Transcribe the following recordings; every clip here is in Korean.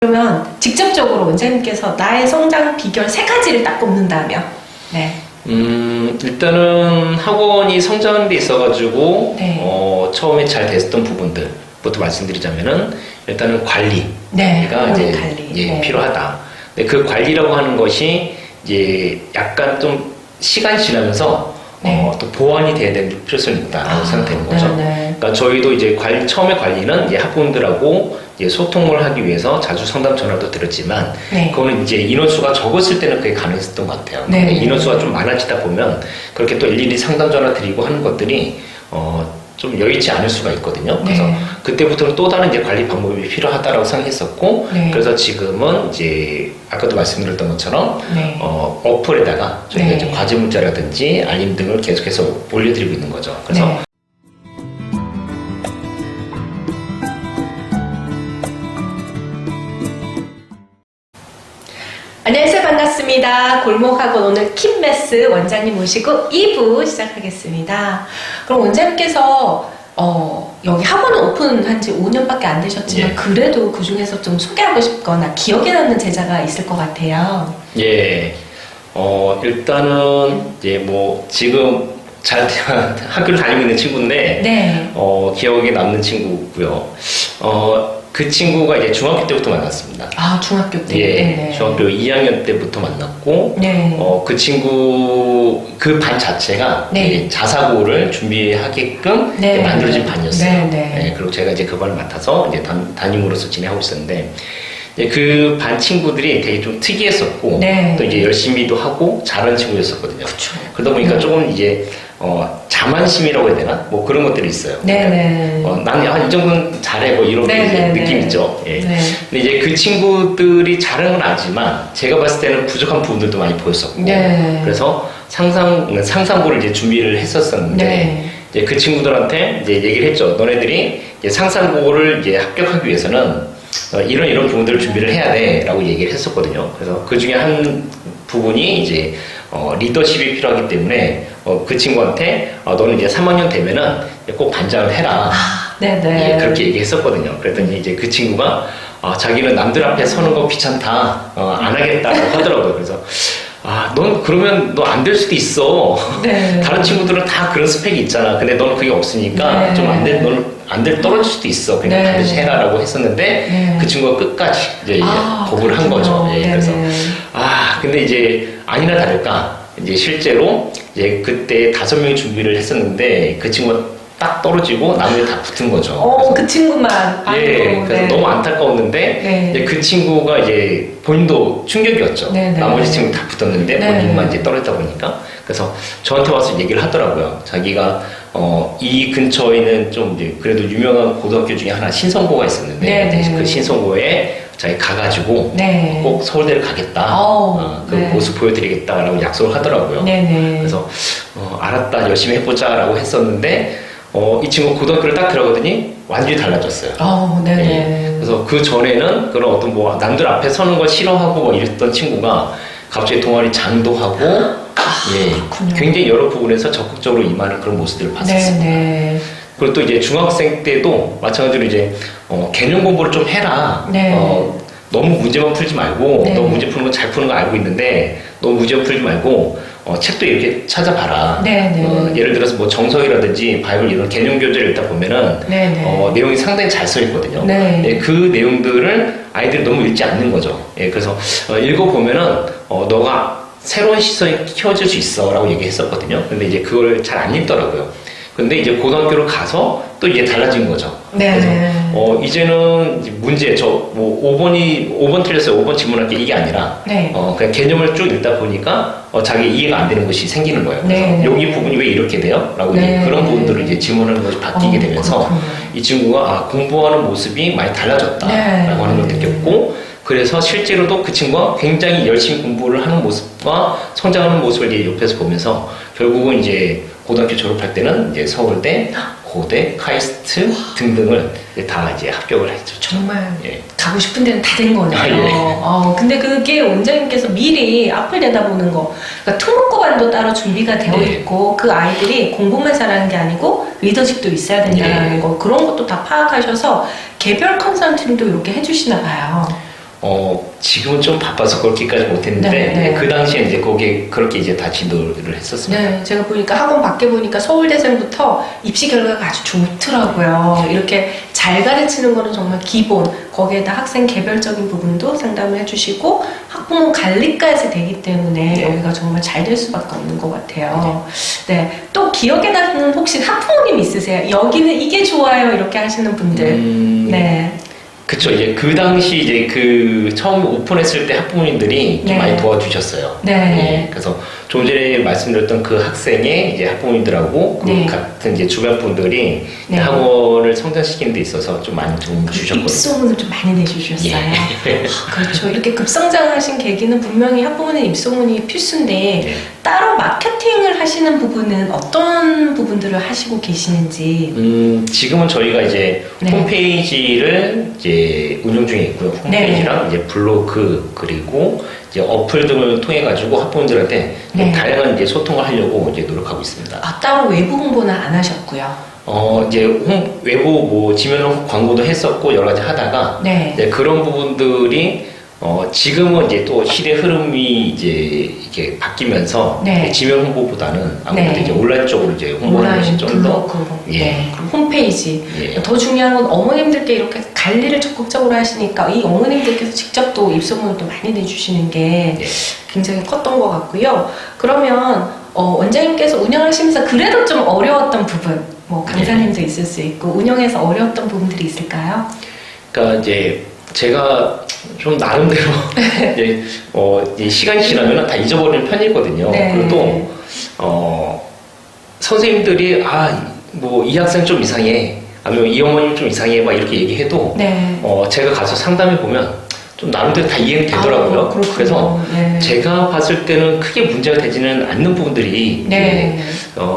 그러면 직접적으로 원장님께서 나의 성장 비결 3가지를 딱 꼽는다면? 네. 일단은 학원이 성장하는 데 있어가지고, 네. 처음에 잘 됐었던 부분들부터 말씀드리자면은, 일단은 관리가 네. 이제 관리. 예, 네. 필요하다. 근데 그 관리라고 하는 것이 이제 약간 좀 시간이 지나면서 네. 또 보완이 돼야 되는 필요성이 있다라고 생각되는 거죠. 네. 그러니까 저희도 이제 처음에 관리는 이제 학부모들하고 이제 소통을 하기 위해서 자주 상담 전화도 드렸지만, 네. 그거는 이제 인원수가 적었을 때는 그게 가능했었던 것 같아요. 네. 근데 인원수가 좀 많아지다 보면 그렇게 또 일일이 상담 전화 드리고 하는 것들이 좀 여의치 않을 수가 있거든요. 그래서 네. 그때부터는 또 다른 이제 관리 방법이 필요하다라고 생각했었고, 네. 그래서 지금은 이제 아까도 말씀드렸던 것처럼 네. 어플에다가 저희가 네. 이제 과제 문자라든지 알림 등을 계속해서 올려드리고 있는 거죠. 그래서 네. 안녕하세요. 반갑습니다. 골목학원 오늘 킴메스 원장님 모시고 2부 시작하겠습니다. 그럼 원장님께서 여기 학원은 오픈한 지 5년밖에 안 되셨지만 예. 그래도 그 중에서 좀 소개하고 싶거나 기억에 남는 제자가 있을 것 같아요. 예, 일단은 이제 뭐 지금 잘 학교를 다니고 있는 친구인데, 네. 기억에 남는 친구고요. 그 친구가 이제 중학교 때부터 만났습니다. 아, 중학교 때. 예, 네네. 중학교 2학년 때부터 만났고, 네. 그 친구, 그 반 자체가 네. 이제 자사고를 준비하게끔 네. 이제 만들어진 반이었어요. 네, 네. 예, 그리고 제가 이제 그 반을 맡아서 이제 담임으로서 진행하고 있었는데, 그 반 친구들이 되게 좀 특이했었고, 네. 또 이제 열심히도 하고 잘하는 친구였었거든요. 그쵸. 그러다 보니까 네. 조금 이제, 자만심이라고 해야 되나? 뭐 그런 것들이 있어요. 네네. 나는 이 정도는 잘해, 뭐 이런 네네네. 느낌 있죠. 예. 네. 근데 이제 그 친구들이 잘하는 건 알지만 제가 봤을 때는 부족한 부분들도 많이 보였었고, 네. 그래서 상상고를 이제 준비를 했었었는데, 네. 이제 그 친구들한테 이제 얘기를 했죠. 너네들이 이제 상상고를 이제 합격하기 위해서는 이런 부분들을 준비를 해야 돼라고 얘기를 했었거든요. 그래서 그 중에 한 부분이 이제 리더십이 필요하기 때문에 그 친구한테 너는 이제 3학년 되면은 꼭 반장을 해라. 아, 네네. 예, 그렇게 얘기했었거든요. 그랬더니 이제 그 친구가 자기는 남들 앞에 서는 거 귀찮다, 안 하겠다고 하더라고요. 그래서 넌 그러면 너 안 될 수도 있어. 네. 다른 친구들은 다 그런 스펙이 있잖아. 근데 너는 그게 없으니까 네. 좀 너는 안 될 떨어질 수도 있어. 그냥 네. 반드시 해라라고 했었는데 네. 그 친구가 끝까지 이제 거부를 한 그렇군요. 거죠. 예, 네네. 그래서 근데 이제 아니나 다를까 이제 실제로 이제 그때 5명이 준비를 했었는데 그 친구가 딱 떨어지고 나머지 다 붙은 거죠. 그래서 그 친구만. 예, 아이고, 그래서 네. 너무 안타까웠는데 네. 이제 그 친구가 이제 본인도 충격이었죠. 네, 네. 나머지 친구 다 붙었는데 네. 본인만 이제 떨어졌다 보니까 그래서 저한테 와서 얘기를 하더라고요. 자기가 이 근처에는 좀 이제 그래도 유명한 고등학교 중에 하나 신성고가 있었는데 네, 네. 그 신성고에 자기 가가지고 네. 꼭 서울대를 가겠다. 그 네. 모습 보여드리겠다라고 약속을 하더라고요. 네네. 그래서 알았다, 열심히 해보자라고 했었는데 이 친구 고등학교를 딱 들어가더니 완전히 달라졌어요. 네네. 예. 그래서 그 전에는 그런 어떤 뭐 남들 앞에 서는 걸 싫어하고 뭐 이랬던 친구가 갑자기 동아리 장도 하고 그렇군요. 굉장히 여러 부분에서 적극적으로 임하는 그런 모습들을 봤었습니다. 네네. 그리고 또 이제 중학생 때도 마찬가지로 이제 개념 공부를 좀 해라. 네. 너무 문제만 풀지 말고 네. 너 문제 푸는 거 잘 푸는 거 알고 있는데 너무 문제만 풀지 말고 책도 이렇게 찾아봐라. 네네. 예를 들어서 뭐 정석이라든지 바이블 이런 개념 교재를 읽다 보면은 네네. 내용이 상당히 잘 써 있거든요. 네. 예, 그 내용들을 아이들이 너무 읽지 않는 거죠. 예, 그래서 읽어보면은 너가 새로운 시선이 키워질 수 있어라고 얘기했었거든요. 근데 이제 그걸 잘 안 읽더라고요. 근데 이제 고등학교를 가서 또 이게 달라진 거죠. 네. 그래서 이제는 이제 문제 뭐 5번 틀렸어요. 5번 질문할 게 이게 아니라 네. 그냥 개념을 쭉 읽다 보니까 자기 이해가 안 되는 것이 생기는 거예요. 그래서 네. 여기 부분이 왜 이렇게 돼요? 라고 네. 이제 그런 부분들을 이제 질문하는 것이 바뀌게 되면서 그렇군요. 이 친구가 공부하는 모습이 많이 달라졌다라고 네. 하는 걸 느꼈고 그래서 실제로도 그 친구가 굉장히 열심히 공부를 하는 모습과 성장하는 모습을 이제 옆에서 보면서 결국은 이제 고등학교 졸업할 때는 이제 서울대, 고대, 카이스트 등등을 이제 다 이제 합격을 했죠. 정말 예. 가고 싶은 데는 다 된 거네요. 예. 근데 그게 원장님께서 미리 앞을 내다보는 거, 그러니까 특목고반도 따로 준비가 되어 네. 있고 그 아이들이 공부만 잘하는 게 아니고 리더십도 있어야 된다는 네. 거, 그런 것도 다 파악하셔서 개별 컨설팅도 이렇게 해주시나 봐요. 지금은 좀 바빠서 그렇게까지 못했는데, 네, 네. 그 당시에 이제 거기에 그렇게 이제 다 지도를 했었습니다. 네, 제가 보니까 학원 밖에 보니까 서울대생부터 입시 결과가 아주 좋더라고요. 이렇게 잘 가르치는 거는 정말 기본, 거기에다 학생 개별적인 부분도 상담을 해주시고 학부모 관리까지 되기 때문에 네. 여기가 정말 잘 될 수밖에 없는 것 같아요. 네, 또 기억에 남는 혹시 학부모님 있으세요? 여기는 이게 좋아요 이렇게 하시는 분들. 네. 그쵸. 이제 그 당시 이제 그 처음 오픈했을 때 학부모님들이 좀 네. 많이 도와주셨어요. 네. 그래서 좀 전에 말씀드렸던 그 학생의 이제 학부모님들하고 그 네. 같은 이제 주변 분들이 네. 학원을 성장시키는 데 있어서 좀 많이 도움 주셨거든요. 입소문을 좀 많이 내주셨어요. 예. 그렇죠. 이렇게 급성장하신 계기는 분명히 학부모님 입소문이 필수인데 예. 따로 마케팅을 하시는 부분은 어떤 부분들을 하시고 계시는지. 지금은 저희가 이제 네. 홈페이지를 이제 운영 중에 있고요. 홈페이지랑 이제 블로그 그리고 이제 어플 등을 통해 가지고 학부모들한테 네. 다양한 이제 소통을 하려고 이제 노력하고 있습니다. 아, 따로 외부 홍보는 안 하셨고요. 이제 외부 뭐 지면 광고도 했었고 여러 가지 하다가 네. 이제 그런 부분들이 지금은 이제 또 시대 흐름이 이제 이렇게 바뀌면서 네. 지면 홍보보다는 아무래도 네. 이제 온라인 쪽으로 이제 홍보하는 것이 온라인 좀 더 블로그, 예. 네. 그리고 홈페이지. 예. 더 중요한 건 어머님들께 이렇게 관리를 적극적으로 하시니까 이 어머님들께서 직접 또 입소문을 또 많이 내주시는 게 예. 굉장히 컸던 것 같고요. 그러면 원장님께서 운영하시면서 그래도 좀 어려웠던 부분, 뭐 강사님도 있을 수 있고 운영에서 어려웠던 부분들이 있을까요? 그러니까 이제 제가 좀 나름대로 이제 이 시간이 지나면 다 잊어버리는 편이거든요. 네. 그래도 선생님들이 뭐 이 학생 좀 이상해, 아니면 이 어머님 좀 이상해, 막 이렇게 얘기해도 네. 제가 가서 상담해 보면 좀 나름대로 다 이해는 되더라고요. 그렇군요. 그래서 네. 제가 봤을 때는 크게 문제가 되지는 않는 부분들이 네.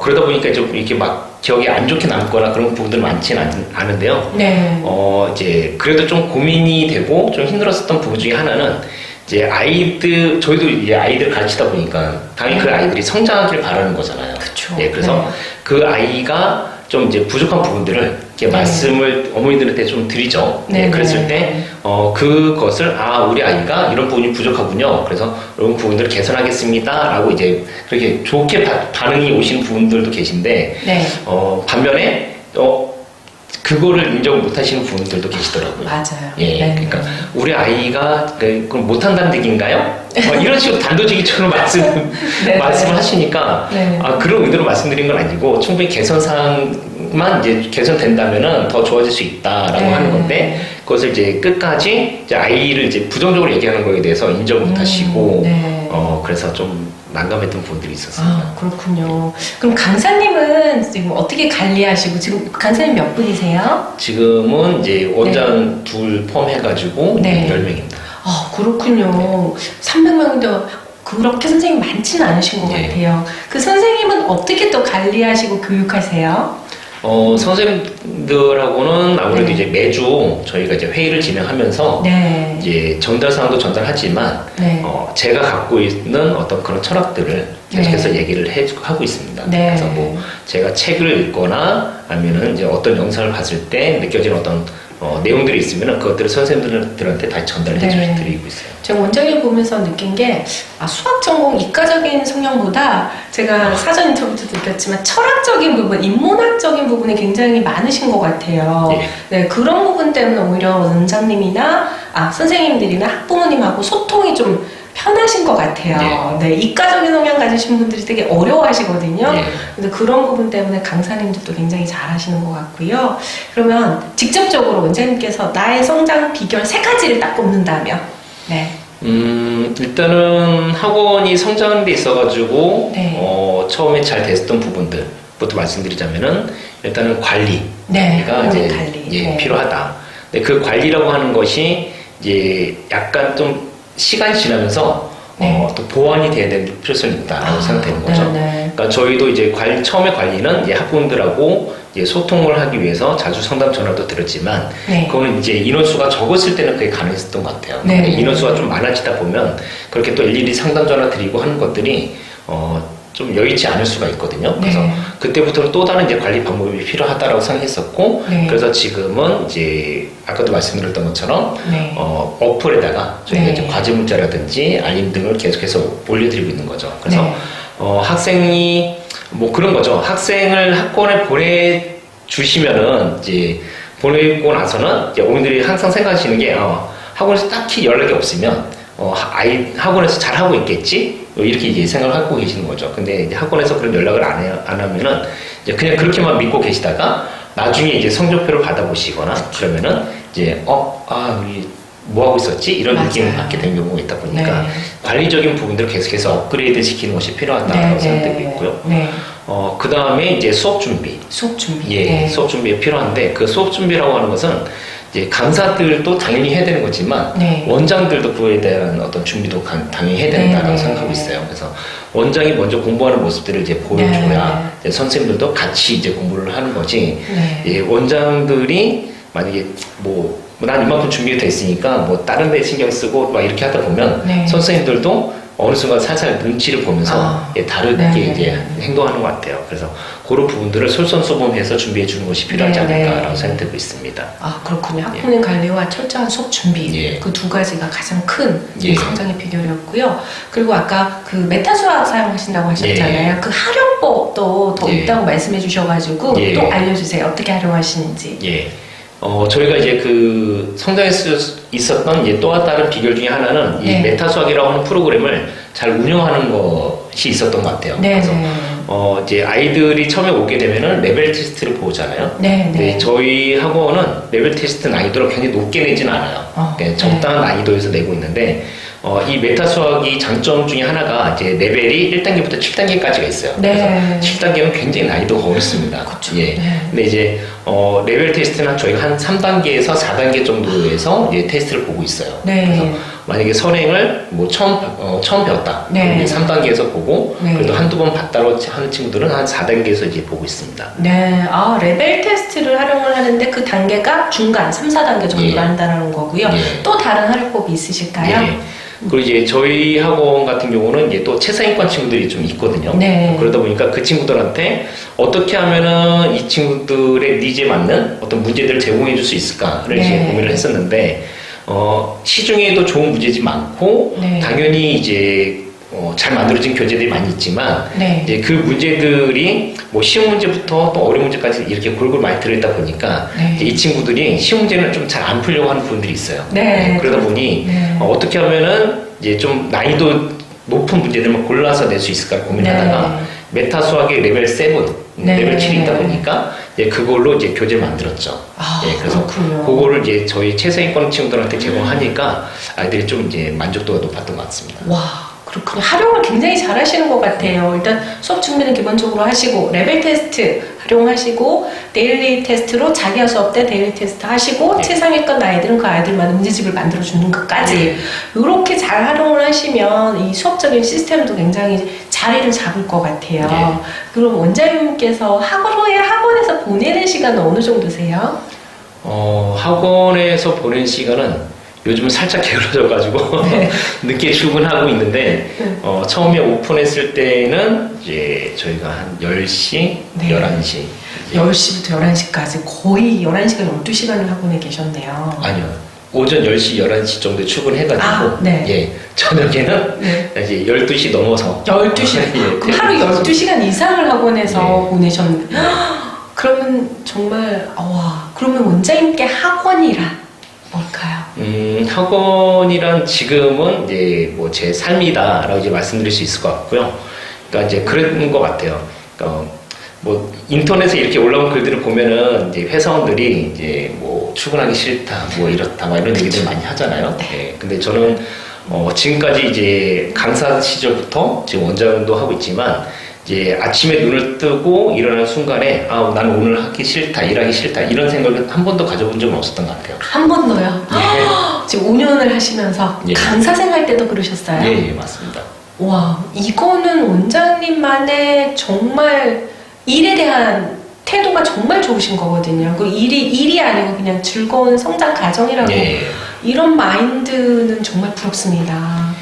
그러다 보니까 좀 이렇게 막 기억에 안 좋게 남거나 그런 부분들 많지는 않은데요. 네. 이제 그래도 좀 고민이 되고 좀 힘들었었던 부분 중에 하나는 이제 저희도 이제 아이들 가르치다 보니까 당연히 그 아이들이 성장하길 바라는 거잖아요. 그쵸. 예, 그래서 네. 그 아이가 좀 이제 부족한 부분들을 이렇게 네. 말씀을 어머니들한테 좀 드리죠. 네, 예, 그랬을 네. 때 그것을 우리 아이가 이런 부분이 부족하군요. 그래서 이런 부분들을 개선하겠습니다라고 이제 그렇게 좋게 반응이 오시는 부분들도 계신데 네. 반면에 그거를 인정을 못 하시는 분들도 계시더라고요. 맞아요. 예, 네. 그러니까 우리 아이가 그럼 못한다는 얘기인가요? 이런 식으로 단도직입적으로 네. 말씀을 하시니까 네. 그런 의도로 말씀드린 건 아니고 충분히 개선사항만 이제 개선된다면은 더 좋아질 수 있다라고 네. 하는 건데 그것을 이제 끝까지 이제 아이를 이제 부정적으로 얘기하는 거에 대해서 인정 못 하시고 네. 그래서 좀 난감했던 부분들이 있었습니다. 그렇군요. 그럼 강사님은 지금 어떻게 관리하시고 지금 강사님 몇 분이세요? 지금은 이제 원장 둘 포함해가지고 네. 10명입니다. 그렇군요. 300명인데 그렇게 선생님 많지는 않으신 것 네. 같아요. 그 선생님은 어떻게 또 관리하시고 교육하세요? 선생님들하고는 아무래도 네. 이제 매주 저희가 이제 회의를 진행하면서 네. 이제 전달사항도 전달하지만 네. 제가 갖고 있는 어떤 그런 철학들을 계속해서 네. 얘기를 하고 있습니다. 네. 그래서 뭐 제가 책을 읽거나 아니면은 이제 어떤 영상을 봤을 때 느껴지는 어떤 내용들이 있으면 그것들을 선생님들한테 다시 전달을 네. 해드리고 있어요. 제가 원장님 보면서 느낀 게 수학 전공 이과적인 성향보다 제가 사전 인터뷰도 느꼈지만 철학적인 부분, 인문학적인 부분이 굉장히 많으신 것 같아요. 예. 네, 그런 부분 때문에 오히려 원장님이나 선생님들이나 학부모님하고 소통이 좀 편하신 것 같아요. 네, 이과적인 성향 가지신 분들이 되게 어려워하시거든요. 예. 근데 그런 부분 때문에 강사님들도 굉장히 잘하시는 것 같고요. 그러면 직접적으로 원장님께서 나의 성장 비결 3가지를 딱 꼽는다면, 네, 일단은 학원이 성장하는 데 있어가지고 네. 처음에 잘 됐었던 부분들부터 말씀드리자면은 일단은 관리가 네, 이제 관리. 네. 필요하다. 근데 그 관리라고 하는 것이 이제 약간 좀 시간이 지나면서 네. 또 보완이 돼야 되는 필요성이 있다라고 생각되는 거죠. 네, 네. 그러니까 저희도 이제 처음에 관리는 이제 학부모들하고 이제 소통을 하기 위해서 자주 상담 전화도 드렸지만 네. 그거는 이제 인원수가 적었을 때는 그게 가능했었던 것 같아요. 네. 근데 인원수가 좀 많아지다 보면 그렇게 또 일일이 상담 전화 드리고 하는 것들이 좀 여의치 않을 수가 있거든요. 그래서 네. 그때부터는 또 다른 이제 관리 방법이 필요하다라고 생각했었고, 네. 그래서 지금은 이제 아까도 말씀드렸던 것처럼 네. 어플에다가 저희가 네. 이제 과제 문자라든지 알림 등을 계속해서 올려드리고 있는 거죠. 그래서 네. 학생이 뭐 그런 거죠. 학생을 학원에 보내주시면은 이제 보내고 나서는 이제 어머니들이 항상 생각하시는 게 학원에서 딱히 연락이 없으면 아이 학원에서 잘 하고 있겠지 이렇게 이제 생각을 하고 계시는 거죠. 근데 이제 학원에서 그런 연락을 안 하면은 이제 그냥 그렇게만 믿고 계시다가 나중에 이제 성적표를 받아보시거나 그러면은 이제 우리 뭐 하고 있었지 이런 맞아요. 느낌을 받게 되는 경우가 있다 보니까 네. 관리적인 부분들을 계속해서 업그레이드 시키는 것이 필요하다고 네. 생각되고 있고요. 네. 그 다음에 이제 수업 준비. 수업 준비. 예, 네. 수업 준비가 필요한데 그 수업 준비라고 하는 것은 이제 강사들도 당연히 해야 되는 거지만 네. 원장들도 그에 대한 어떤 준비도 당연히 해야 된다고 네. 생각하고 있어요. 그래서 원장이 먼저 공부하는 모습들을 이제 보여줘야 이제 선생님들도 같이 이제 공부를 하는 거지. 네. 예, 원장들이 만약에 난 이만큼 준비가 돼 있으니까 뭐 다른 데 신경 쓰고 막 이렇게 하다 보면 네. 선생님들도 어느 순간 살살 눈치를 보면서 다르게 네. 이제 행동하는 것 같아요. 그래서 그런 부분들을 솔선수범해서 준비해 주는 것이 필요하지 네. 않을까라고 생각되고 있습니다. 그렇군요. 학부모 관리와 철저한 수업 준비. 예. 그 두 가지가 가장 큰 예. 성장의 비결이었고요. 그리고 아까 그 메타 수학 사용하신다고 하셨잖아요. 예. 그 활용법도 더 예. 있다고 말씀해 주셔가지고 예. 또 알려주세요. 어떻게 활용하시는지. 예. 저희가 이제 그 성장할 수 있었던 이제 또 다른 비결 중에 하나는 이 네. 메타 수학이라고 하는 프로그램을 잘 운영하는 것이 있었던 것 같아요. 네. 그래서 이제 아이들이 처음에 오게 되면은 레벨 테스트를 보잖아요. 네. 네. 네, 저희 학원은 레벨 테스트 난이도를 굉장히 높게 내지는 않아요. 네. 적당한 난이도에서 내고 있는데, 이 메타 수학이 장점 중에 하나가 이제 레벨이 1단계부터 7단계까지가 있어요. 네. 그래서 7단계는 굉장히 난이도가 어렵습니다. 그쵸. 예. 네. 근데 이제, 레벨 테스트는 저희가 한 3단계에서 4단계 정도에서 이제 테스트를 보고 있어요. 네. 그래서 만약에 선행을 뭐 처음 배웠다. 네. 그럼 이제 3단계에서 보고, 네. 그래도 한두 번 봤다고 하는 친구들은 한 4단계에서 이제 보고 있습니다. 네, 레벨 테스트를 활용을 하는데 그 단계가 중간 3, 4단계 정도로 예. 한다는 거고요. 예. 또 다른 활용법이 있으실까요? 예. 그리고 이제 저희 학원 같은 경우는 이제 또 최상위권 친구들이 좀 있거든요. 네. 그러다 보니까 그 친구들한테 어떻게 하면은 이 친구들의 니즈에 맞는 어떤 문제들을 제공해 줄 수 있을까를 이제 네. 고민을 했었는데, 시중에도 좋은 문제집 많고, 네. 당연히 이제 잘 만들어진 교재들이 많이 있지만, 네. 이제 그 문제들이 뭐 쉬운 문제부터 또 어려운 문제까지 이렇게 골고루 많이 들어있다 보니까, 네. 이제 이 친구들이 쉬운 문제는 좀 잘 안 풀려고 하는 분들이 있어요. 네. 그러다 보니, 네. 어떻게 하면은 이제 좀 난이도 높은 문제들만 골라서 낼 수 있을까 고민하다가, 메타 수학의 레벨 7, 네. 레벨 7이 있다 보니까, 이제 그걸로 이제 교재 만들었죠. 그래서 그렇군요. 그거를 이제 저희 최상위권 친구들한테 제공하니까 아이들이 좀 이제 만족도가 높았던 것 같습니다. 와, 그렇군요. 활용을 굉장히 잘 하시는 것 같아요. 일단 수업 준비는 기본적으로 하시고, 레벨 테스트 활용하시고, 데일리 테스트로 자기가 수업 때 데일리 테스트 하시고, 네. 최상위권 아이들은 그 아이들만의 문제집을 만들어주는 것까지. 이렇게 잘 활용을 하시면 이 수업적인 시스템도 굉장히 자리를 잡을 것 같아요. 네. 그럼 원장님께서 학원에서 보내는 시간은 어느 정도세요? 학원에서 보낸 시간은 요즘은 살짝 게을러져가지고 네. 늦게 출근하고 있는데 처음에 오픈했을 때는 이제 저희가 한 10시, 네. 11시 10시부터 11시까지 거의 11시간, 12시간을 학원에 계셨네요. 아니요. 오전 10시, 11시 정도에 출근해가지고 네. 예, 저녁에는 네. 이제 12시 넘어서 12시간. 예, 그럼 하루 12시간 이상을 학원에서 네. 보내셨는데 그러면 정말 그러면 원장님께 학원이란 뭘까요? 학원이란 지금은 이제 뭐 제 삶이다라고 이제 말씀드릴 수 있을 것 같고요. 그러니까 이제 그런 것 같아요. 뭐 인터넷에 이렇게 올라온 글들을 보면은 이제 회사원들이 이제 뭐 출근하기 싫다, 뭐 이렇다, 막 이런 얘기들 많이 하잖아요. 네. 근데 저는 지금까지 이제 강사 시절부터 지금 원장도 하고 있지만 이제 아침에 눈을 뜨고 일어나는 순간에 나는 오늘 하기 싫다, 일하기 싫다 이런 생각을 한 번도 가져본 적은 없었던 것 같아요. 한 번도요? 지금 5년을 하시면서 예. 강사 생활 때도 그러셨어요? 예, 맞습니다. 와, 이거는 원장님만의 정말 일에 대한 태도가 정말 좋으신 거거든요. 그 일이 아니고 그냥 즐거운 성장 과정이라고. 예. 이런 마인드는 정말 부럽습니다.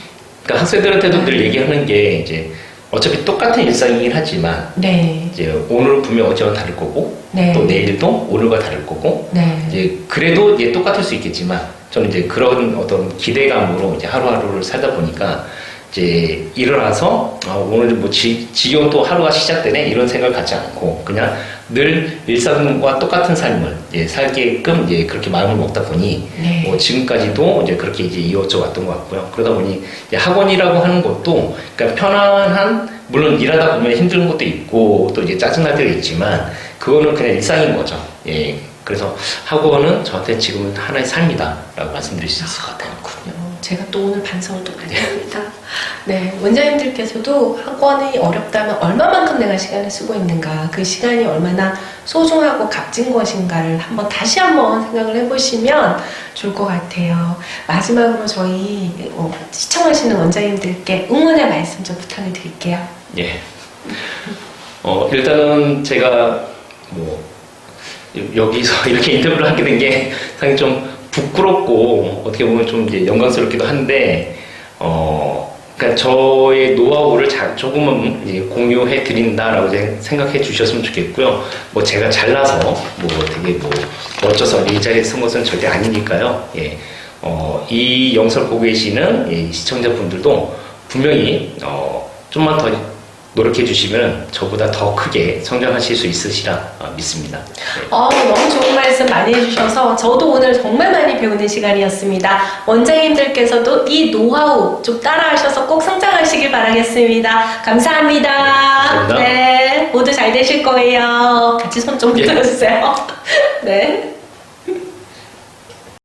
그러니까 학생들한테도 늘 얘기하는 게 이제 어차피 똑같은 일상이긴 하지만 네. 이제 오늘은 분명 어제와 다를 거고 네. 또 내일도 오늘과 다를 거고 네. 이제 그래도 이제 똑같을 수 있겠지만 저는 이제 그런 어떤 기대감으로 이제 하루하루를 살다 보니까 이제 일어나서 오늘 뭐 지겨운 또 하루가 시작되네 이런 생각을 갖지 않고 그냥 늘 일상과 똑같은 삶을 이제 살게끔 이제 그렇게 마음을 먹다 보니 네. 뭐 지금까지도 이제 그렇게 이제 이어져 왔던 것 같고요. 그러다 보니 이제 학원이라고 하는 것도 그러니까 편안한 물론 일하다 보면 힘든 것도 있고 또 이제 짜증날 때도 있지만 그거는 그냥 일상인 거죠. 예. 그래서 학원은 저한테 지금은 하나의 삶이다라고 말씀드릴 수 있을 것 같아요. 그렇군요. 제가 또 오늘 반성을 또 많이 합니다. 네, 원장님들께서도 학원이 어렵다면 얼마만큼 내가 시간을 쓰고 있는가, 그 시간이 얼마나 소중하고 값진 것인가를 다시 한번 생각을 해보시면 좋을 것 같아요. 마지막으로 저희 시청하시는 원장님들께 응원의 말씀 좀 부탁을 드릴게요. 예. 일단은 제가 뭐 여기서 이렇게 인터뷰를 하게 된 게 상당히 좀 부끄럽고 어떻게 보면 좀 이제 영광스럽기도 한데 그러니까 저의 노하우를 조금은 이제 공유해 드린다라고 생각해 주셨으면 좋겠고요. 뭐 제가 잘나서 뭐 되게 뭐 멋져서 이 자리에 선 것은 절대 아니니까요. 예. 이 영상을 보고 계시는 이 시청자분들도 분명히 좀만 더 노력해 주시면 저보다 더 크게 성장하실 수 있으시라 믿습니다. 네. 너무 좋은 말씀 많이 해주셔서 저도 오늘 정말 많이 배우는 시간이었습니다. 원장님들께서도 이 노하우 좀 따라하셔서 꼭 성장하시길 바라겠습니다. 감사합니다. 감사합니다. 네, 모두 잘 되실 거예요. 같이 손 좀 예. 들어주세요. 네.